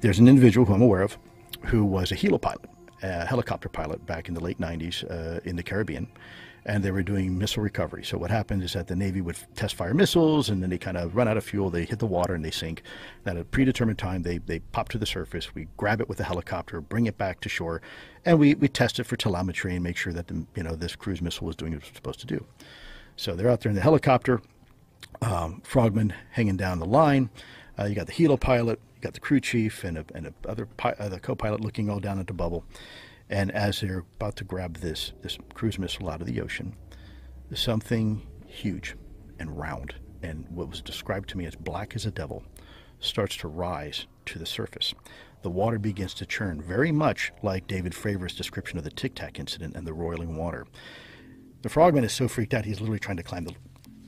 there's an individual who I'm aware of who was a helo pilot, a helicopter pilot back in the late 90s in the Caribbean, and they were doing missile recovery. So what happened is that the Navy would test fire missiles, and then they kind of run out of fuel, they hit the water and they sink. At a predetermined time, they pop to the surface, we grab it with a helicopter, bring it back to shore, and we test it for telemetry and make sure that this cruise missile was doing what it was supposed to do. So they're out there in the helicopter, frogmen hanging down the line. You got the helo pilot, you got the crew chief, and the co-pilot looking all down at the bubble. And as they're about to grab this cruise missile out of the ocean, something huge and round, and what was described to me as black as a devil, starts to rise to the surface. The water begins to churn, very much like David Fravor's description of the Tic Tac incident and the roiling water. The frogman is so freaked out, he's literally trying to climb the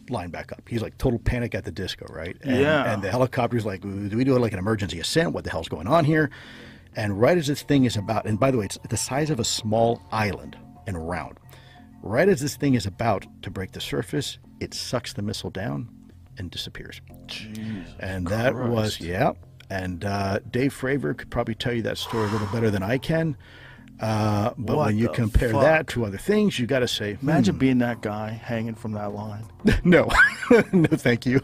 line back up. He's like total Panic at the Disco, right? And the helicopter's like, do we do like an emergency ascent? What the hell's going on here? And right as this thing is about, and by the way, it's the size of a small island and round. Right as this thing is about to break the surface, it sucks the missile down and disappears. Jesus and that Christ. was, yeah. And Dave Fravor could probably tell you that story a little better than I can. But when you compare that to other things, you got to say, imagine being that guy hanging from that line. No, no, thank you.